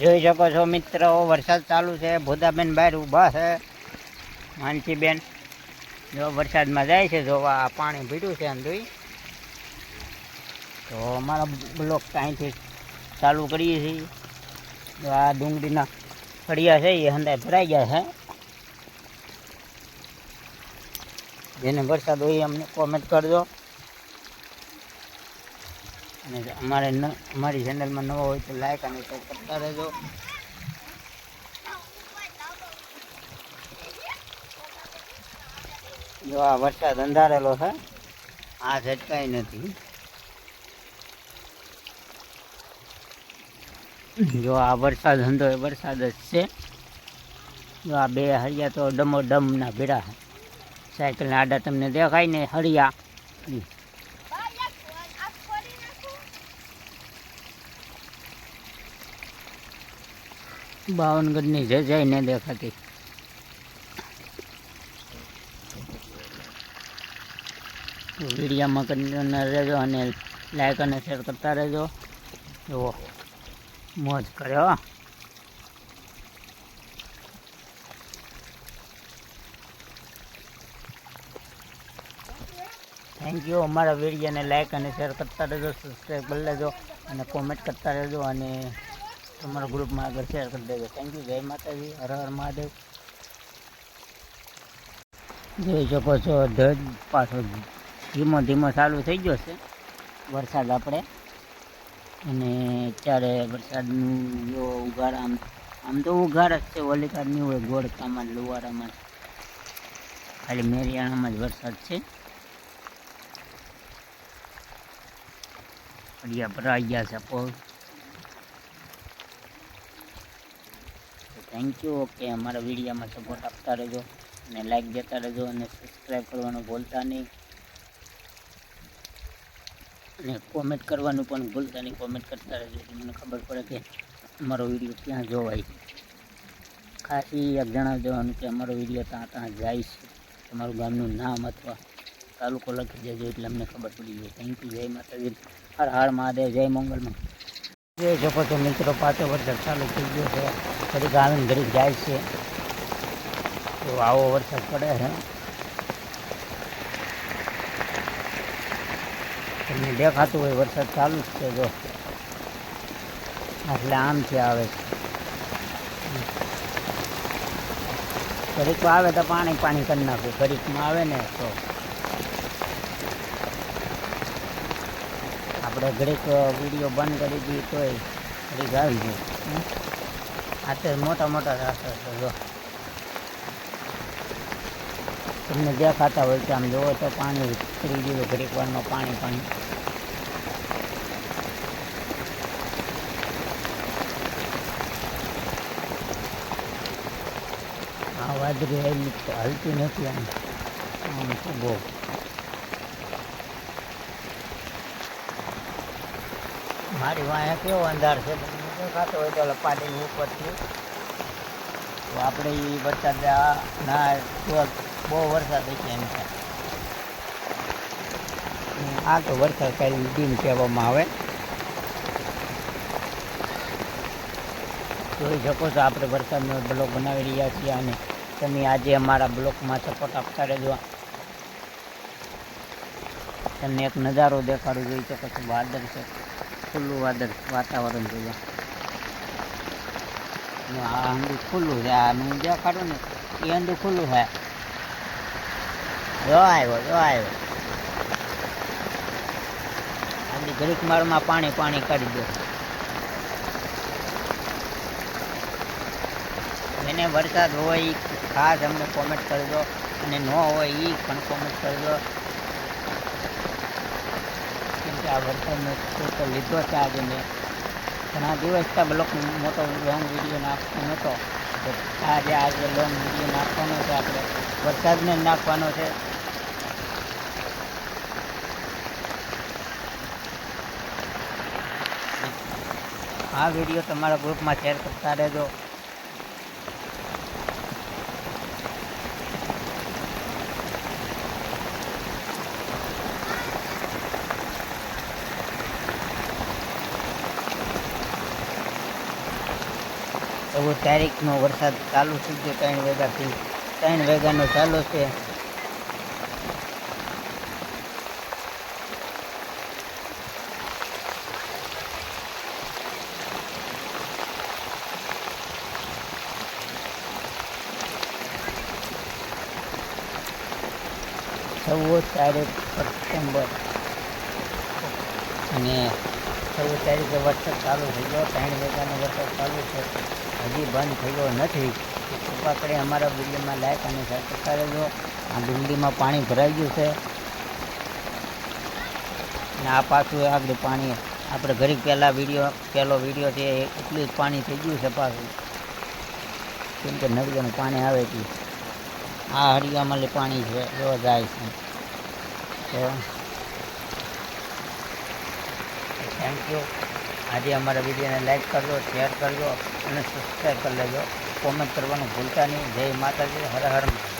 જોઈ શકો છો મિત્રો, વરસાદ ચાલુ છે. ભોદાબેન બહાર ઊભા છે, માનસીબેન જો વરસાદમાં જાય છે. જોવા પાણી ભીડ્યું છે અંદોઈ. તો અમારા બ્લોક અહીંથી ચાલુ કરીએ છીએ. તો આ ડુંગળીના ફળિયા છે એ હંદાય ભરાઈ ગયા છે. જેને વરસાદ હોય અમને કોમેન્ટ કરજો. અને અમારી ચેનલમાં નવો હોય તો લાઈક અને શેર કરતા રહેજો. જો આ વરસાદ અંધારેલો છે, આ ઝટકાઈ નથી. જો આ વરસાદ હંધો વરસાદ જ છે. જો આ બે હળિયા તો ડમો ડમના ભેડા છે. સાયકલના આડા તમને દેખાય ને હળિયા. બાવનગઢની જજાઈ ને દેખાતી. વિડીયોમાં કન્ટિન્યુ રહેજો અને લાઈક અને શેર કરતા રહેજો. જુઓ મોજ કર્યો. Thank you. અમારા વિડીયોને લાઈક અને શેર કરતા રહેજો, સબસ્ક્રાઈબ કરી લેજો અને કોમેન્ટ કરતા રહેજો અને તમારા ગ્રુપમાં આગળ શેર કરી દેજો. Thank you. જય માતાજી. હર હર મહાદેવ. જોઈ શકો છો ધજ પાછો ધીમો ધીમો ચાલુ થઈ ગયો છે વરસાદ આપણે. અને અત્યારે વરસાદનું જો ઉઘાડ આમ તો ઉઘાડ જ છે. ઓલી કાળની હોય ગોળકામાં લુવારામાં, ખાલી મેરિયાણામાં જ વરસાદ છે. ફળિયા ભરાઈ ગયા છે પોલ. Thank you. ઓકે, અમારા વિડીયોમાં સપોર્ટ આપતા રહેજો અને લાઈક દેતા રહેજો અને સબસ્ક્રાઈબ કરવાનું ભૂલતા નહીં. અને કોમેન્ટ કરવાનું પણ ભૂલતા નહીં. કોમેન્ટ કરતા રહેજો એટલે મને ખબર પડે કે અમારો વિડીયો ક્યાં જોવાય. ખાસ એક જણાવી દેવાનું કે અમારો વિડીયો ત્યાં જાય છે. તમારું ગામનું નામ અથવા તાલુકો લખી દેજો એટલે અમને ખબર પડી જાય. Thank you. જય માતાજી. હર હર મહાદેવ. જય મંગલમાં. જોઈ શકો છો મિત્રો, પાછો વરસાદ ચાલુ થઈ ગયો છે. ઘડીક આવીને ઘડીક જાય છે. તો આવો વરસાદ પડે છે. તમને દેખાતું હોય વરસાદ ચાલુ જ છે. જો એટલે આમથી આવે છે. ઘડીકમાં આવે તો પાણી કરી નાખું. ઘડીકમાં આવે ને તો આપણે ઘડીક વિડીયો બંધ કરી દઈએ તોય ઘડીક આવી જાય. આ તો મોટા મોટા રાસ્તા છે. જો તમને દેખાતા હોય કે આમ જોવો તો પાણી ઉતરી ગયું. ઘડીક વારમાં પાણી. આ વાદળી હલતી નથી. આમ તો બહુ મારી વાંહે કેવો અંધાર છે. દેખાતો હોય તો પાટીની ઉપરથી. તો આપણે એ વરસાદ ના બહુ વરસાદ છે એમ છે. આ તો વરસાદ કાંઈ ડીમ કહેવામાં આવે. જોઈ શકો છો આપણે વરસાદનો બ્લોક બનાવી રહ્યા છીએ અને તમે આજે અમારા બ્લોકમાં સપોર્ટ આપતા રહેજો. તમને એક નજારો દેખાડું. જોઈ શકો છો વાદળ છે, ખુલ્લું વાતાવરણ જોઈએ. આ અંદુ ખુલ્લું છે. આ હું દેખાડું ને એ અંદુ ખુલ્લું છે. જો આવ્યો આની ઘડીક મારમાં પાણી કાઢી દો. એને વરસાદ હોય ખાસ અમને કોમેન્ટ કરજો અને ન હોય એ પણ કોમેન્ટ કરજો. કેમ કે આ વરસાદનો તો લીધો છે આજે મેં ઘણા દિવસથી બ્લોક મોટો લોંગ વિડીયો નાખતો નહોતો. તો આજે લોંગ વિડીયો નાખવાનો છે. આપણે વરસાદને નાખવાનો છે. આ વિડીયો તમારા ગ્રુપમાં શેર કરતા રહેજો. તારીખનો વરસાદ ચાલુ થઈ ગયો 3 વાગ્યાથી 3 વાગ્યાનો ચાલુ છે. તારીખ સપ્ટેમ્બર અને 14 તારીખે વરસાદ ચાલુ થઈ ગયો. 3 વાગ્યાનો વરસાદ ચાલુ છે, હજી બંધ થયો નથી. કૃપા કરી અમારા બિલ્ડીમાં લાઈક અને સબસ્ક્રાઈબ કરેલો. આ બિલ્ડીમાં પાણી ભરાઈ ગયું છે અને આ પાછું આગળ પાણી આપણે ઘડીક પહેલો વિડીયો છે એટલું જ પાણી થઈ ગયું છે પાછું, કેમ કે નળિયાનું પાણી આવે છે. આ હળિયામાં પાણી છે એવો જાય છે. તો થેન્ક યુ. આજે અમારા વિડીયોને લાઈક કરજો, શેર કરજો અને સબસ્ક્રાઈબ કરી લેજો. કોમેન્ટ કરવાનું ભૂલતા નહીં. જય માતાજી, હર હર મહાદેવ.